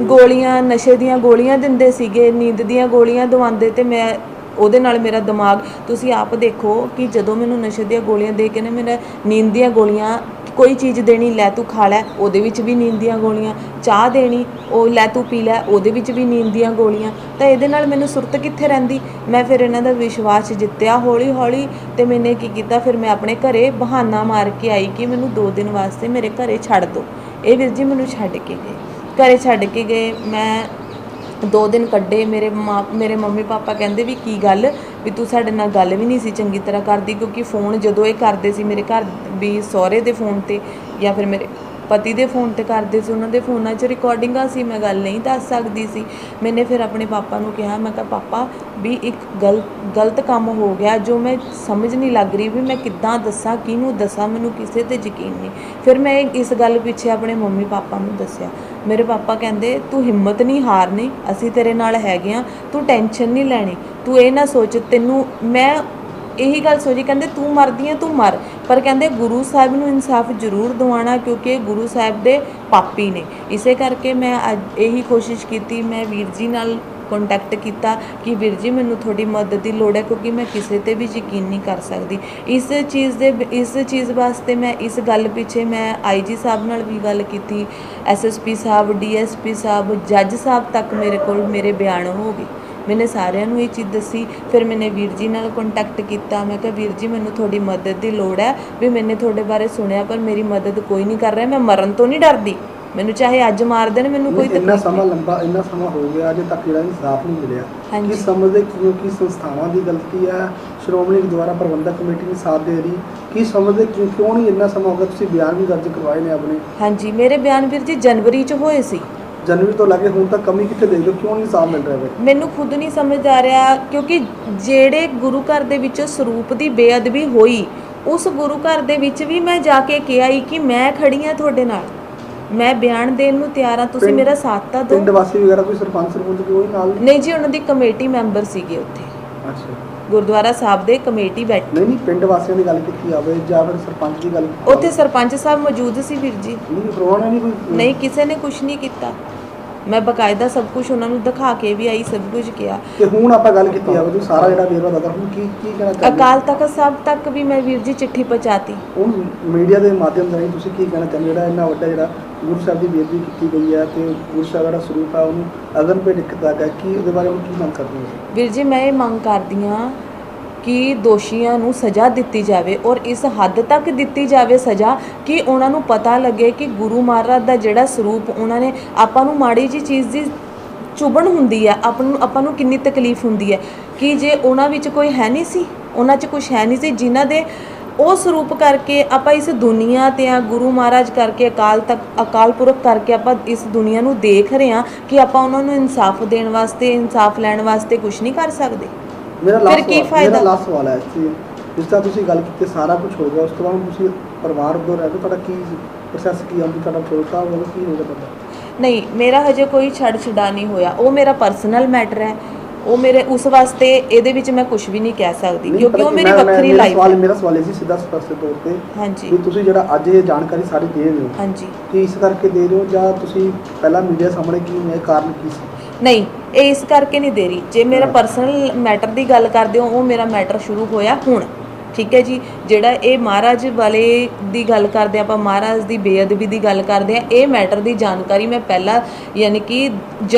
ਗੋਲੀਆਂ ਨਸ਼ੇ ਦੀਆਂ ਗੋਲੀਆਂ ਦਿੰਦੇ ਸੀਗੇ, ਨੀਂਦ ਦੀਆਂ ਗੋਲੀਆਂ ਦਵਾਉਂਦੇ, ਤੇ ਮੈਂ ਉਹਦੇ ਨਾਲ ਮੇਰਾ ਦਿਮਾਗ, ਤੁਸੀਂ ਆਪ ਦੇਖੋ ਕਿ ਜਦੋਂ ਮੈਨੂੰ ਨਸ਼ੇ ਦੀਆਂ ਗੋਲੀਆਂ ਦੇ ਕੇ ਨਾ ਮੇਰਾ ਨੀਂਦ ਦੀਆਂ ਗੋਲੀਆਂ, ਕੋਈ ਚੀਜ਼ ਦੇਣੀ ਲੈ ਤੂੰ ਖਾ ਲੈ, ਉਹਦੇ ਵਿੱਚ ਵੀ ਨੀਂਦ ਦੀਆਂ ਗੋਲੀਆਂ, ਚਾਹ ਦੇਣੀ ਉਹ ਲੈ ਤੂੰ ਪੀ ਲੈ, ਉਹਦੇ ਵਿੱਚ ਵੀ ਨੀਂਦ ਦੀਆਂ ਗੋਲੀਆਂ। ਤਾਂ ਇਹਦੇ ਨਾਲ ਮੈਨੂੰ ਸੁਰਤ ਕਿੱਥੇ ਰਹਿੰਦੀ। ਮੈਂ ਫਿਰ ਇਹਨਾਂ ਦਾ ਵਿਸ਼ਵਾਸ ਜਿੱਤਿਆ ਹੌਲੀ ਹੌਲੀ, ਤੇ ਮੈਨੇ ਕੀ ਕੀਤਾ, ਫਿਰ ਮੈਂ ਆਪਣੇ ਘਰੇ ਬਹਾਨਾ ਮਾਰ ਕੇ ਆਈ ਕਿ ਮੈਨੂੰ 2 ਦਿਨ ਵਾਸਤੇ ਮੇਰੇ ਘਰੇ ਛੱਡ ਦਿਓ। ਇਹ ਵੀਰ ਜੀ ਮੈਨੂੰ ਛੱਡ ਕੇ ਗਏ, ਘਰੇ ਛੱਡ ਕੇ ਗਏ। ਮੈਂ 2 ਦਿਨ ਕੱਢੇ। ਮੇਰੇ ਮੰਮੀ ਪਾਪਾ ਕਹਿੰਦੇ ਵੀ ਕੀ ਗੱਲ ਵੀ ਤੂੰ ਸਾਡੇ ਨਾਲ ਗੱਲ ਵੀ ਨਹੀਂ ਸੀ ਚੰਗੀ ਤਰ੍ਹਾਂ ਕਰਦੀ, ਕਿਉਂਕਿ ਫ਼ੋਨ ਜਦੋਂ ਇਹ ਕਰਦੇ ਸੀ ਮੇਰੇ ਘਰ ਵੀ ਸਹੁਰੇ ਦੇ ਫ਼ੋਨ 'ਤੇ ਜਾਂ ਫਿਰ ਮੇਰੇ ਪਤੀ ਦੇ ਫ਼ੋਨ 'ਤੇ ਕਰਦੇ ਸੀ, ਉਹਨਾਂ ਦੇ ਫ਼ੋਨਾਂ 'ਚ ਰਿਕਾਰਡਿੰਗਾਂ ਸੀ, ਮੈਂ ਗੱਲ ਨਹੀਂ ਦੱਸ ਸਕਦੀ ਸੀ। ਮੈਨੇ ਫਿਰ ਆਪਣੇ ਪਾਪਾ ਨੂੰ ਕਿਹਾ, ਮੈਂ ਕਿਹਾ ਪਾਪਾ ਵੀ ਇੱਕ ਗਲਤ ਕੰਮ ਹੋ ਗਿਆ ਜੋ ਮੈਂ ਸਮਝ ਨਹੀਂ ਲੱਗ ਰਹੀ ਵੀ ਮੈਂ ਕਿੱਦਾਂ ਦੱਸਾਂ, ਕਿਹਨੂੰ ਦੱਸਾਂ, ਮੈਨੂੰ ਕਿਸੇ 'ਤੇ ਯਕੀਨ ਨਹੀਂ। ਫਿਰ ਮੈਂ ਇਸ ਗੱਲ ਪਿੱਛੇ ਆਪਣੇ ਮੰਮੀ ਪਾਪਾ ਨੂੰ ਦੱਸਿਆ। ਮੇਰੇ ਪਾਪਾ ਕਹਿੰਦੇ ਤੂੰ ਹਿੰਮਤ ਨਹੀਂ ਹਾਰਨੀ, ਅਸੀਂ ਤੇਰੇ ਨਾਲ ਹੈਗੇ ਹਾਂ, ਤੂੰ ਟੈਨਸ਼ਨ ਨਹੀਂ ਲੈਣੀ, ਤੂੰ ਇਹ ਨਾ ਸੋਚ, ਤੈਨੂੰ ਮੈਂ ਇਹੀ ਗੱਲ ਸੋਚੀ, ਕਹਿੰਦੇ ਤੂੰ ਮਰਦੀ ਹੈ ਤੂੰ ਮਰ, ਪਰ ਕਹਿੰਦੇ ਗੁਰੂ ਸਾਹਿਬ ਨੂੰ ਇਨਸਾਫ ਜ਼ਰੂਰ ਦਿਵਾਉਣਾ ਕਿਉਂਕਿ ਗੁਰੂ ਸਾਹਿਬ ਦੇ ਪਾਪੀ ਨੇ। ਇਸੇ ਕਰਕੇ ਮੈਂ ਅੱਜ ਇਹੀ ਕੋਸ਼ਿਸ਼ ਕੀਤੀ, ਮੈਂ ਵੀਰ ਜੀ ਨਾਲ ਕੰਟੈਕਟ ਕੀਤਾ ਕਿ ਵੀਰ ਜੀ ਮੈਨੂੰ ਤੁਹਾਡੀ ਮਦਦ ਦੀ ਲੋੜ ਹੈ ਕਿਉਂਕਿ ਮੈਂ ਕਿਸੇ 'ਤੇ ਵੀ ਯਕੀਨ ਨਹੀਂ ਕਰ ਸਕਦੀ। ਇਸ ਚੀਜ਼ ਵਾਸਤੇ ਮੈਂ ਇਸ ਗੱਲ ਪਿੱਛੇ ਮੈਂ IG ਸਾਹਿਬ ਨਾਲ ਵੀ ਗੱਲ ਕੀਤੀ, SSP ਸਾਹਿਬ, DSP ਸਾਹਿਬ, ਜੱਜ ਸਾਹਿਬ ਤੱਕ ਮੇਰੇ ਕੋਲ ਮੇਰੇ ਬਿਆਨ ਹੋ ਗਏ। ਮੈਨੇ ਸਾਰਿਆਂ ਨੂੰ ਇਹ ਚੀਜ਼ ਦੱਸੀ। ਫਿਰ ਮੈਨੇ ਵੀਰ ਜੀ ਨਾਲ ਕੰਟੈਕਟ ਕੀਤਾ, ਮੈਂ ਕਿਹਾ ਵੀਰ ਜੀ ਮੈਨੂੰ ਤੁਹਾਡੀ ਮਦਦ ਦੀ ਲੋੜ ਹੈ ਵੀ ਮੈਨੇ ਤੁਹਾਡੇ ਬਾਰੇ ਸੁਣਿਆ ਪਰ ਮੇਰੀ ਮਦਦ ਕੋਈ ਨਹੀਂ ਕਰ ਰਿਹਾ। ਮੈਂ ਮਰਨ ਤੋਂ ਨਹੀਂ ਡਰਦੀ, ਮੈਨੂੰ ਚਾਹੇ ਅੱਜ ਮਾਰ ਦੇਣ, ਮੈਨੂੰ ਕੋਈ ਇੰਨਾ ਸਮਾਂ ਹੋ ਗਿਆ ਅਜੇ ਤੱਕ ਜਿਹੜਾ ਇਨਸਾਫ ਨਹੀਂ ਮਿਲਿਆ। ਕੀ ਸਮਝਦੇ ਕਿ ਸੰਸਥਾਵਾਂ ਦੀ ਗਲਤੀ ਹੈ, ਸ਼੍ਰੋਮਣੀ ਗੁਰਦੁਆਰਾ ਪ੍ਰਬੰਧਕ ਕਮੇਟੀ ਨਹੀਂ ਸਾਥ ਦੇ ਰਹੀ? ਕੀ ਸਮਝਦੇ ਕਿਉਂ ਨਹੀਂ ਇੰਨਾ ਸਮਾਂ ਹੋ ਗਿਆ? ਤੁਸੀਂ ਬਿਆਨ ਵੀ ਦਰਜ ਕਰਵਾਏ ਨੇ ਆਪਣੇ। ਹਾਂਜੀ, ਮੇਰੇ ਬਿਆਨ ਵੀਰ ਜੀ ਜਨਵਰੀ 'ਚ ਹੋਏ ਸੀ। ਜਨਵਰੀ ਤੋਂ ਲੈ ਕੇ ਹੁਣ ਤੱਕ ਕਮੀ ਕਿੱਥੇ ਦੇਖਦੇ ਹੋ? ਕਿਉਂ ਨਹੀਂ ਇਨਸਾਫ ਮਿਲ ਰਿਹਾ? ਮੈਨੂੰ ਖੁਦ ਨਹੀਂ ਸਮਝ ਆ ਰਿਹਾ ਕਿਉਂਕਿ ਜਿਹੜੇ ਗੁਰੂ ਘਰ ਦੇ ਵਿੱਚ ਸਰੂਪ ਦੀ ਬੇਅਦਬੀ ਹੋਈ, ਉਸ ਗੁਰੂ ਘਰ ਦੇ ਵਿੱਚ ਵੀ ਮੈਂ ਜਾ ਕੇ ਕਿਹਾ ਕਿ ਮੈਂ ਖੜੀ ਹਾਂ ਤੁਹਾਡੇ ਨਾਲ, ਮੈਂ ਬਿਆਨ ਦੇਣ ਨੂੰ ਤਿਆਰ ਹਾਂ, ਤੁਸੀਂ ਮੇਰਾ ਸਾਥ ਤਾਂ ਦਿਓ। ਪਿੰਡ ਵਾਸੀ ਵਗੈਰਾ ਕੋਈ ਸਰਪੰਚ ਕੋਈ ਨਾਲ ਨਹੀਂ ਜੀ, ਉਹਨਾਂ ਦੀ ਕਮੇਟੀ ਮੈਂਬਰ ਸੀਗੇ ਉੱਥੇ। ਅੱਛਾ, ਗੁਰਦੁਆਰਾ ਸਾਹਿਬ ਦੇ ਕਮੇਟੀ ਬੈਠੀ। ਨਹੀਂ ਪਿੰਡ ਵਾਸੀਆਂ ਦੀ ਗੱਲ ਕੀਤੀ ਜਾਵੇ ਜਾਂ ਫਿਰ ਸਰਪੰਚ ਦੀ ਗੱਲ? ਉੱਥੇ ਸਰਪੰਚ ਸਾਹਿਬ ਮੌਜੂਦ ਸੀ ਵੀਰ ਜੀ। ਨਹੀਂ, ਕਿਸੇ ਨੇ ਕੁਝ ਨਹੀਂ ਕੀਤਾ। ਮੈਂ ਬਕਾਇਦਾ ਸਭ ਕੁਝ ਉਹਨਾਂ ਨੂੰ ਦਿਖਾ ਕੇ ਵੀ ਆਈ, ਸਭ ਕੁਝ ਕਿਹਾ। ਤੇ ਹੁਣ ਆਪਾਂ ਗੱਲ ਕੀਤੀ ਜਾਵੇ ਤੁਸੀਂ ਸਾਰਾ ਜਿਹੜਾ ਵੇਰਵਾ ਦੱਸਦਾ, ਹੁਣ ਕੀ ਕਹਿਣਾ ਚਾਹੁੰਦੇ? ਅਕਾਲ ਤਖਤ ਸਾਹਿਬ ਤੱਕ ਵੀ ਮੈਂ ਵੀਰ ਜੀ ਚਿੱਠੀ ਪਹੁੰਚਾਤੀ। ਹੁਣ ਮੀਡੀਆ ਦੇ ਮਾਧਿਅਮ ਰਾਹੀਂ ਤੁਸੀਂ ਕੀ ਕਹਿਣਾ ਚਾਹੁੰਦੇ? ਜਿਹੜਾ ਇੰਨਾ ਵੱਡਾ ਜਿਹੜਾ ਗੁਰੂ ਸਾਹਿਬ ਦੀ ਬੇਅਦਬੀ ਕੀਤੀ ਗਈ ਹੈ ਤੇ ਗੁਰੂ ਸਾਹਿਬ ਦਾ ਸਰੂਪ ਆ ਉਹਨੂੰ ਅਗਨ ਪੇ ਦਿੱਤਾ ਗਿਆ, ਕੀ ਉਹਦੇ ਬਾਰੇ ਹੁਣ ਕੀ ਮੰਗ ਕਰਦੇ ਹੋ? ਵੀਰ ਜੀ ਮੈਂ ਇਹ ਮੰਗ ਕਰਦੀ ਹਾਂ ਕਿ ਦੋਸ਼ੀਆਂ ਨੂੰ ਸਜ਼ਾ ਦਿੱਤੀ ਜਾਵੇ ਔਰ ਇਸ ਹੱਦ ਤੱਕ ਦਿੱਤੀ ਜਾਵੇ ਸਜ਼ਾ ਕਿ ਉਹਨਾਂ ਨੂੰ ਪਤਾ ਲੱਗੇ ਕਿ ਗੁਰੂ ਮਹਾਰਾਜ ਦਾ ਜਿਹੜਾ ਸਰੂਪ ਉਹਨਾਂ ਨੇ, ਆਪਾਂ ਨੂੰ ਮਾੜੀ ਜੀ ਚੀਜ਼ ਦੀ ਚੁਭਣ ਹੁੰਦੀ ਹੈ, ਆਪਾਂ ਨੂੰ ਕਿੰਨੀ ਤਕਲੀਫ ਹੁੰਦੀ ਹੈ ਕਿ ਜੇ ਉਹਨਾਂ ਵਿੱਚ ਕੋਈ ਹੈ ਨਹੀਂ ਸੀ, ਉਹਨਾਂ 'ਚ ਕੁਝ ਹੈ ਨਹੀਂ ਸੀ ਜਿਨ੍ਹਾਂ ਦੇ ਉਹ ਸਰੂਪ ਕਰਕੇ ਆਪਾਂ ਇਸ ਦੁਨੀਆ 'ਤੇ ਆ, ਗੁਰੂ ਮਹਾਰਾਜ ਕਰਕੇ, ਅਕਾਲ ਪੁਰਖ ਕਰਕੇ ਆਪਾਂ ਇਸ ਦੁਨੀਆ ਨੂੰ ਦੇਖ ਰਹੇ ਹਾਂ ਕਿ ਆਪਾਂ ਉਹਨਾਂ ਨੂੰ ਇਨਸਾਫ ਦੇਣ ਵਾਸਤੇ, ਇਨਸਾਫ ਲੈਣ ਵਾਸਤੇ ਕੁਝ ਨਹੀਂ ਕਰ ਸਕਦੇ। ਮੇਰਾ ਲਾਸਟ ਸਵਾਲ ਹੈ, ਜਿਸ ਤਰ੍ਹਾਂ ਤੁਸੀਂ ਗੱਲ ਕੀਤੀ ਸਾਰਾ ਕੁਝ ਹੋ ਗਿਆ, ਉਸ ਤੋਂ ਬਾਅਦ ਤੁਸੀਂ ਪਰਿਵਾਰ ਤੋਂ ਰਹਿ ਕੇ ਤੁਹਾਡਾ ਕੀ ਪ੍ਰੋਸੈਸ ਕੀ ਆਉਂਦੀ, ਤੁਹਾਡਾ ਛੋਟਾ ਹੋਵੇ ਕੀ ਹੋਗਾ ਤੁਹਾਡਾ? ਨਹੀਂ, ਮੇਰਾ ਹਜੇ ਕੋਈ ਛੱਡਾ ਨਹੀਂ ਹੋਇਆ, ਉਹ ਮੇਰਾ ਪਰਸਨਲ ਮੈਟਰ ਹੈ, ਉਹ ਮੇਰੇ ਉਸ ਵਾਸਤੇ ਇਹਦੇ ਵਿੱਚ ਮੈਂ ਕੁਝ ਵੀ ਨਹੀਂ ਕਹਿ ਸਕਦੀ ਕਿਉਂਕਿ ਉਹ ਮੇਰੀ ਵੱਖਰੀ ਲਾਈਫ ਹੈ। ਮੇਰਾ ਸਵਾਲ ਇਹ ਸੀ ਸਿੱਧਾ ਸਪਸ਼ਟ ਤੌਰ ਤੇ, ਹਾਂਜੀ, ਵੀ ਤੁਸੀਂ ਜਿਹੜਾ ਅੱਜ ਇਹ ਜਾਣਕਾਰੀ ਸਾਰੀ ਦੇ ਰਹੇ ਹੋ, ਹਾਂਜੀ, ਕੀ ਇਸ ਕਰਕੇ ਦੇ ਰਹੇ ਹੋ ਜਾਂ ਤੁਸੀਂ ਪਹਿਲਾਂ ਮੀਡੀਆ ਸਾਹਮਣੇ ਕੀ ਇਹ ਕਾਰਨ ਕੀ ਸੀ? ਨਹੀਂ, ਇਹ ਇਸ ਕਰਕੇ ਨਹੀਂ ਦੇ ਰਹੀ। ਜੇ ਮੇਰਾ ਪਰਸਨਲ ਮੈਟਰ ਦੀ ਗੱਲ ਕਰਦੇ ਹੋ, ਉਹ ਮੇਰਾ ਮੈਟਰ ਸ਼ੁਰੂ ਹੋਇਆ ਹੁਣ, ਠੀਕ ਹੈ ਜੀ। ਜਿਹੜਾ ਇਹ ਮਹਾਰਾਜ ਵਾਲੇ ਦੀ ਗੱਲ ਕਰਦੇ ਆਪਾਂ, ਮਹਾਰਾਜ ਦੀ ਬੇਅਦਬੀ ਦੀ ਗੱਲ ਕਰਦੇ ਆ, ਇਹ ਮੈਟਰ ਦੀ ਜਾਣਕਾਰੀ ਮੈਂ ਪਹਿਲਾਂ ਯਾਨੀ ਕਿ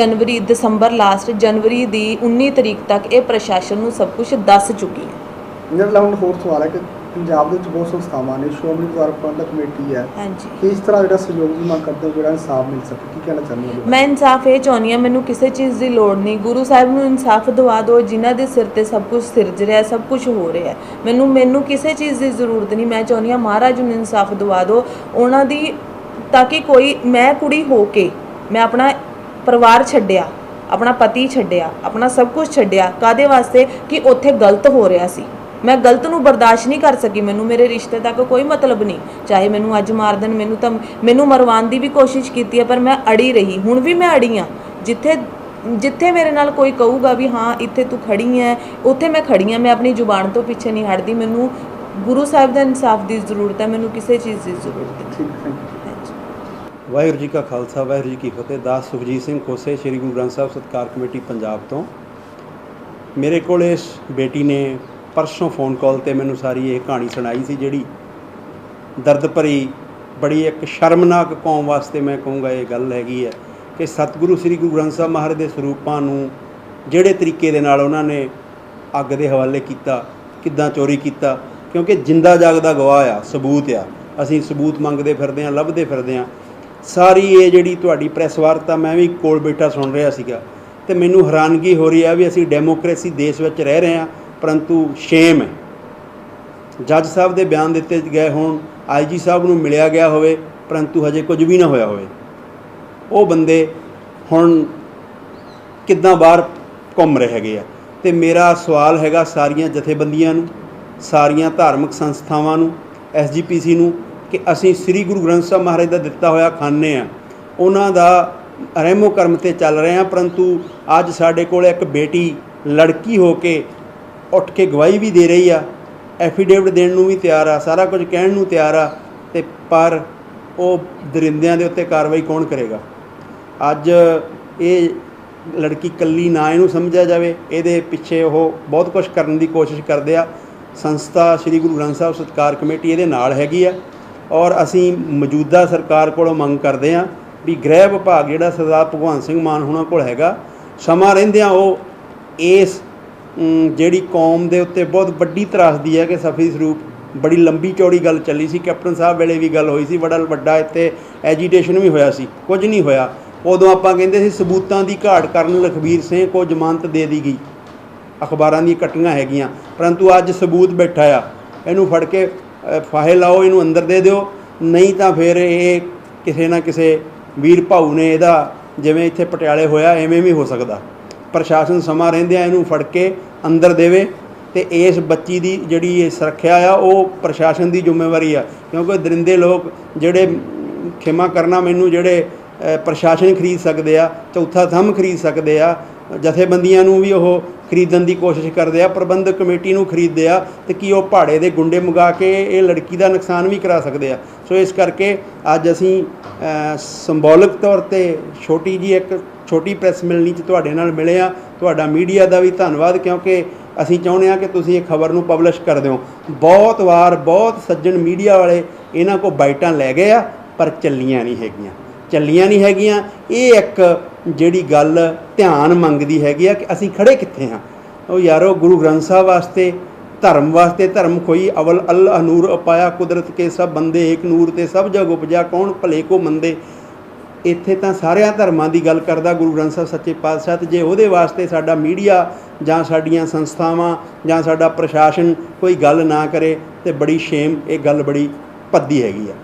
ਦਸੰਬਰ ਲਾਸਟ ਜਨਵਰੀ ਦੀ 19 ਤਰੀਕ ਤੱਕ ਇਹ ਪ੍ਰਸ਼ਾਸਨ ਨੂੰ ਸਭ ਕੁਝ ਦੱਸ ਚੁੱਕੀ ਹੈ। ਮੇਰਾ ਹੁਣ ਹੋਰ ਸਵਾਲ ਹੈ ਕਿ ਪੰਜਾਬ ਦੇ ਵਿੱਚ ਬਹੁਤ ਸੰਸਥਾਵਾਂ ਨੇ, ਸ਼੍ਰੋਮਣੀ ਗੁਰਦੁਆਰਾ ਪ੍ਰਬੰਧਕ ਕਮੇਟੀ ਹੈ, ਹਾਂਜੀ, ਇਸ ਤਰ੍ਹਾਂ ਜਿਹੜਾ ਸਹਿਯੋਗ ਦੀ ਮੰਗ ਕਰਦੇ ਹੋ, ਜਿਹੜਾ ਇਨਸਾਫ ਮਿਲ ਸਕੇ, ਕੀ ਕਹਿਣਾ ਚਾਹੁੰਦੇ ਹੋ? ਮੈਂ ਇਨਸਾਫ ਇਹ ਚਾਹੁੰਦੀ ਹਾਂ, ਮੈਨੂੰ ਕਿਸੇ ਚੀਜ਼ ਦੀ ਲੋੜ ਨਹੀਂ, ਗੁਰੂ ਸਾਹਿਬ ਨੂੰ ਇਨਸਾਫ ਦਵਾ ਦਿਓ। ਜਿਨ੍ਹਾਂ ਦੇ ਸਿਰ ਤੇ ਸਭ ਕੁਝ ਸਿਰਜ ਰਿਹਾ, ਸਭ ਕੁਝ ਹੋ ਰਿਹਾ, ਮੈਨੂੰ ਕਿਸੇ ਚੀਜ਼ ਦੀ ਜ਼ਰੂਰਤ ਨਹੀਂ। ਮੈਂ ਚਾਹੁੰਦੀ ਹਾਂ ਮਹਾਰਾਜ ਨੂੰ ਇਨਸਾਫ ਦਵਾ ਦਿਓ ਉਹਨਾਂ ਦੀ, ਤਾਂ ਕਿ ਕੋਈ, ਮੈਂ ਕੁੜੀ ਹੋ ਕੇ ਮੈਂ ਆਪਣਾ ਪਰਿਵਾਰ ਛੱਡਿਆ, ਆਪਣਾ ਪਤੀ ਛੱਡਿਆ, ਆਪਣਾ ਸਭ ਕੁਝ ਛੱਡਿਆ, ਕਾਹਦੇ ਵਾਸਤੇ? ਕਿ ਉੱਥੇ ਗਲਤ ਹੋ ਰਿਹਾ ਸੀ। ਮੈਂ ਗਲਤ ਨੂੰ ਬਰਦਾਸ਼ਤ ਨਹੀਂ ਕਰ ਸਕੀ। ਮੈਨੂੰ ਮੇਰੇ ਰਿਸ਼ਤੇ ਤੱਕ ਕੋਈ ਮਤਲਬ ਨਹੀਂ, ਚਾਹੇ ਮੈਨੂੰ ਅੱਜ ਮਾਰ ਦੇਣ, ਮੈਨੂੰ ਮਰਵਾਉਣ ਦੀ ਵੀ ਕੋਸ਼ਿਸ਼ ਕੀਤੀ ਹੈ, ਪਰ ਮੈਂ ਅੜੀ ਰਹੀ। ਹੁਣ ਵੀ ਮੈਂ ਅੜੀ ਹਾਂ। ਜਿੱਥੇ ਮੇਰੇ ਨਾਲ ਕੋਈ ਕਹੂਗਾ ਵੀ ਹਾਂ ਇੱਥੇ ਤੂੰ ਖੜੀ ਹੈ, ਉੱਥੇ ਮੈਂ ਖੜੀ ਹਾਂ। ਮੈਂ ਆਪਣੀ ਜ਼ੁਬਾਨ ਤੋਂ ਪਿੱਛੇ ਨਹੀਂ ਹਟਦੀ। ਮੈਨੂੰ ਗੁਰੂ ਸਾਹਿਬ ਦਾ ਇਨਸਾਫ ਦੀ ਜ਼ਰੂਰਤ ਹੈ, ਮੈਨੂੰ ਕਿਸੇ ਚੀਜ਼ ਦੀ ਜ਼ਰੂਰਤ ਨਹੀਂ। ਵਾਹਿਗੁਰੂ ਜੀ ਕਾ ਖਾਲਸਾ, ਵਾਹਿਗੁਰੂ ਜੀ ਕੀ ਫਤਿਹ। ਦਾਸ ਸੁਖਜੀਤ ਸਿੰਘ ਖੋਸੇ, ਸ਼੍ਰੀ ਗੁਰੂ ਗ੍ਰੰਥ ਸਾਹਿਬ ਸਤਿਕਾਰ ਕਮੇਟੀ ਪੰਜਾਬ ਤੋਂ। ਮੇਰੇ ਕੋਲ ਇਸ ਬੇਟੀ ਨੇ ਪਰਸੋਂ ਫ਼ੋਨ ਕਾਲ 'ਤੇ ਮੈਨੂੰ ਸਾਰੀ ਇਹ ਕਹਾਣੀ ਸੁਣਾਈ ਸੀ, ਜਿਹੜੀ ਦਰਦ ਭਰੀ, ਬੜੀ ਇੱਕ ਸ਼ਰਮਨਾਕ ਕੌਮ ਵਾਸਤੇ ਮੈਂ ਕਹੂੰਗਾ ਇਹ ਗੱਲ ਹੈਗੀ ਹੈ ਕਿ ਸਤਿਗੁਰੂ ਸ਼੍ਰੀ ਗੁਰੂ ਗ੍ਰੰਥ ਸਾਹਿਬ ਮਹਾਰਾਜ ਦੇ ਸਰੂਪਾਂ ਨੂੰ ਜਿਹੜੇ ਤਰੀਕੇ ਦੇ ਨਾਲ ਉਹਨਾਂ ਨੇ ਅੱਗ ਦੇ ਹਵਾਲੇ ਕੀਤਾ, ਕਿੱਦਾਂ ਚੋਰੀ ਕੀਤਾ। ਕਿਉਂਕਿ ਜਿੰਦਾ ਜਾਗਦਾ ਗਵਾਹ ਆ, ਸਬੂਤ ਆ, ਅਸੀਂ ਸਬੂਤ ਮੰਗਦੇ ਫਿਰਦੇ ਹਾਂ, ਲੱਭਦੇ ਫਿਰਦੇ ਹਾਂ। ਸਾਰੀ ਇਹ ਜਿਹੜੀ ਤੁਹਾਡੀ ਪ੍ਰੈਸ ਵਾਰਤਾ ਮੈਂ ਵੀ ਕੋਲ ਬੈਠਾ ਸੁਣ ਰਿਹਾ ਸੀਗਾ, ਅਤੇ ਮੈਨੂੰ ਹੈਰਾਨਗੀ ਹੋ ਰਹੀ ਆ ਵੀ ਅਸੀਂ ਡੈਮੋਕ੍ਰੇਸੀ ਦੇਸ਼ ਵਿੱਚ ਰਹਿ ਰਹੇ ਹਾਂ, ਪਰੰਤੂ ਸ਼ੇਮ ਹੈ। ਜੱਜ ਸਾਹਿਬ ਦੇ ਬਿਆਨ ਦਿੱਤੇ ਗਏ ਹੋਣ, IG ਸਾਹਿਬ ਨੂੰ ਮਿਲਿਆ ਗਿਆ ਹੋਵੇ, ਪਰੰਤੂ ਹਜੇ ਕੁਝ ਵੀ ਨਾ ਹੋਇਆ ਹੋਵੇ। ਉਹ ਬੰਦੇ ਹੁਣ ਕਿੱਦਾਂ ਬਾਹਰ ਘੁੰਮ ਰਹੇ ਹੈਗੇ ਆ। ਅਤੇ ਮੇਰਾ ਸਵਾਲ ਹੈਗਾ ਸਾਰੀਆਂ ਜਥੇਬੰਦੀਆਂ ਨੂੰ, ਸਾਰੀਆਂ ਧਾਰਮਿਕ ਸੰਸਥਾਵਾਂ ਨੂੰ, SGPC ਨੂੰ, ਕਿ ਅਸੀਂ ਸ੍ਰੀ ਗੁਰੂ ਗ੍ਰੰਥ ਸਾਹਿਬ ਮਹਾਰਾਜ ਦਾ ਦਿੱਤਾ ਹੋਇਆ ਖਾਂਦੇ ਹਾਂ, ਉਹਨਾਂ ਦਾ ਰਹਿਮੋ ਕਰਮ 'ਤੇ ਚੱਲ ਰਹੇ ਹਾਂ, ਪਰੰਤੂ ਅੱਜ ਸਾਡੇ ਕੋਲ ਇੱਕ ਬੇਟੀ ਲੜਕੀ ਹੋ ਕੇ ਉੱਠ ਕੇ ਗਵਾਹੀ ਵੀ ਦੇ ਰਹੀ ਆ, ਐਫੀਡੇਵਿਟ ਦੇਣ ਨੂੰ ਵੀ ਤਿਆਰ ਆ, ਸਾਰਾ ਕੁਝ ਕਹਿਣ ਨੂੰ ਤਿਆਰ ਆ, ਅਤੇ ਪਰ ਉਹ ਦਰਿੰਦਿਆਂ ਦੇ ਉੱਤੇ ਕਾਰਵਾਈ ਕੌਣ ਕਰੇਗਾ? ਅੱਜ ਇਹ ਲੜਕੀ ਇਕੱਲੀ ਨਾ ਇਹਨੂੰ ਸਮਝਿਆ ਜਾਵੇ, ਇਹਦੇ ਪਿੱਛੇ ਉਹ ਬਹੁਤ ਕੁਝ ਕਰਨ ਦੀ ਕੋਸ਼ਿਸ਼ ਕਰਦੇ ਆ। ਸੰਸਥਾ ਸ਼੍ਰੀ ਗੁਰੂ ਗ੍ਰੰਥ ਸਾਹਿਬ ਸਤਿਕਾਰ ਕਮੇਟੀ ਇਹਦੇ ਨਾਲ ਹੈਗੀ ਆ, ਔਰ ਅਸੀਂ ਮੌਜੂਦਾ ਸਰਕਾਰ ਕੋਲੋਂ ਮੰਗ ਕਰਦੇ ਹਾਂ ਵੀ ਗ੍ਰਹਿ ਵਿਭਾਗ ਜਿਹੜਾ ਸਰਦਾਰ ਭਗਵੰਤ ਸਿੰਘ ਮਾਨ ਹੋਣਾ ਕੋਲ ਹੈਗਾ, ਸਮਾਂ ਰਹਿੰਦਿਆਂ ਉਹ ਇਸ ਜਿਹੜੀ ਕੌਮ ਦੇ ਉੱਤੇ ਬਹੁਤ ਵੱਡੀ ਤਰਾਸਦੀ ਹੈ ਕਿ ਸਫੀ ਸਰੂਪ, ਬੜੀ ਲੰਬੀ ਚੌੜੀ ਗੱਲ ਚੱਲੀ ਸੀ, ਕੈਪਟਨ ਸਾਹਿਬ ਵੇਲੇ ਵੀ ਗੱਲ ਹੋਈ ਸੀ, ਬੜਾ ਵੱਡਾ ਇੱਥੇ ਐਜੀਟੇਸ਼ਨ ਵੀ ਹੋਇਆ ਸੀ, ਕੁਝ ਨਹੀਂ ਹੋਇਆ। ਉਦੋਂ ਆਪਾਂ ਕਹਿੰਦੇ ਸੀ ਸਬੂਤਾਂ ਦੀ ਘਾਟ ਕਾਰਨ ਲਖਬੀਰ ਸਿੰਘ ਕੋ ਜ਼ਮਾਨਤ ਦੇ ਦੀ ਗਈ, ਅਖਬਾਰਾਂ ਦੀਆਂ ਕੱਟੀਆਂ ਹੈਗੀਆਂ, ਪਰੰਤੂ ਅੱਜ ਸਬੂਤ ਬੈਠਾ ਆ, ਇਹਨੂੰ ਫੜ ਕੇ ਫਾਹੇ ਲਾਓ, ਇਹਨੂੰ ਅੰਦਰ ਦੇ ਦਿਓ, ਨਹੀਂ ਤਾਂ ਫਿਰ ਇਹ ਕਿਸੇ ਨਾ ਕਿਸੇ ਵੀਰ ਭਾਊ ਨੇ ਇਹਦਾ, ਜਿਵੇਂ ਇੱਥੇ ਪਟਿਆਲੇ ਹੋਇਆ, ਐਵੇਂ ਵੀ ਹੋ ਸਕਦਾ। ਪ੍ਰਸ਼ਾਸਨ ਸਮਾਂ ਰਹਿੰਦਿਆਂ ਇਹਨੂੰ ਫੜ ਕੇ ਅੰਦਰ ਦੇਵੇ, ਅਤੇ ਇਸ ਬੱਚੀ ਦੀ ਜਿਹੜੀ ਇਹ ਸੁਰੱਖਿਆ ਆ ਉਹ ਪ੍ਰਸ਼ਾਸਨ ਦੀ ਜ਼ਿੰਮੇਵਾਰੀ ਆ, ਕਿਉਂਕਿ ਦਰਿੰਦੇ ਲੋਕ ਜਿਹੜੇ, ਖਿਮਾ ਕਰਨਾ ਮੈਨੂੰ, ਜਿਹੜੇ ਪ੍ਰਸ਼ਾਸਨ ਖਰੀਦ ਸਕਦੇ ਆ, ਚੌਥਾ ਥੰਮ ਖਰੀਦ ਸਕਦੇ ਆ, ਜਥੇਬੰਦੀਆਂ ਨੂੰ ਵੀ ਉਹ ਖਰੀਦਣ ਦੀ ਕੋਸ਼ਿਸ਼ ਕਰਦੇ ਆ, ਪ੍ਰਬੰਧਕ ਕਮੇਟੀ ਨੂੰ ਖਰੀਦਦੇ ਆ, ਅਤੇ ਕੀ ਉਹ ਪਹਾੜੇ ਦੇ ਗੁੰਡੇ ਮੰਗਾ ਕੇ ਇਹ ਲੜਕੀ ਦਾ ਨੁਕਸਾਨ ਵੀ ਕਰਾ ਸਕਦੇ ਆ। ਸੋ ਇਸ ਕਰਕੇ ਅੱਜ ਅਸੀਂ ਸਿੰਬੋਲਿਕ ਤੌਰ 'ਤੇ ਛੋਟੀ ਜੀ ਇੱਕ ਛੋਟੀ ਪ੍ਰੈਸ ਮਿਲਣੀ 'ਚ ਤੁਹਾਡੇ ਨਾਲ ਮਿਲੇ ਆ। ਤੁਹਾਡਾ ਮੀਡੀਆ ਦਾ ਵੀ ਧੰਨਵਾਦ, ਕਿਉਂਕਿ ਅਸੀਂ ਚਾਹੁੰਦੇ ਹਾਂ ਕਿ ਤੁਸੀਂ ਇਹ ਖਬਰ ਨੂੰ ਪਬਲਿਸ਼ ਕਰ ਦਿਓ। ਬਹੁਤ ਵਾਰ ਬਹੁਤ ਸੱਜਣ ਮੀਡੀਆ ਵਾਲੇ ਇਹਨਾਂ ਕੋਲ ਬਾਈਟਾਂ ਲੈ ਗਏ ਆ, ਪਰ ਚੱਲੀਆਂ ਨਹੀਂ ਹੈਗੀਆਂ। ਇਹ ਇੱਕ ਜਿਹੜੀ ਗੱਲ ਧਿਆਨ ਮੰਗਦੀ ਹੈਗੀ ਆ ਕਿ ਅਸੀਂ ਖੜ੍ਹੇ ਕਿੱਥੇ ਹਾਂ। ਉਹ ਯਾਰੋ, ਗੁਰੂ ਗ੍ਰੰਥ ਸਾਹਿਬ ਵਾਸਤੇ, ਧਰਮ ਵਾਸਤੇ, ਧਰਮ ਕੋਈ ਅਵਲ ਅੱਲ ਨੂਰ ਅਪਾਇਆ ਕੁਦਰਤ ਕੇ ਸਭ ਬੰਦੇ ਏਕ ਨੂਰ ਤੇ ਸਭ ਜਗ ਉਪਜਿਆ ਕੌਣ ਭਲੇ ਕੋ ਮੰਦੇ। ਇੱਥੇ ਤਾਂ ਸਾਰਿਆਂ ਧਰਮਾਂ ਦੀ ਗੱਲ ਕਰਦਾ ਗੁਰੂ ਗ੍ਰੰਥ ਸਾਹਿਬ ਸੱਚੇ ਪਾਤਸ਼ਾਹ, ਤੇ ਜੇ ਉਹਦੇ ਵਾਸਤੇ ਸਾਡਾ ਮੀਡੀਆ ਜਾਂ ਸਾਡੀਆਂ ਸੰਸਥਾਵਾਂ ਜਾਂ ਸਾਡਾ ਪ੍ਰਸ਼ਾਸਨ ਕੋਈ ਗੱਲ ਨਾ ਕਰੇ ਤੇ ਬੜੀ ਸ਼ੇਮ, ਇਹ ਗੱਲ ਬੜੀ ਭੱਦੀ ਹੈਗੀ ਆ।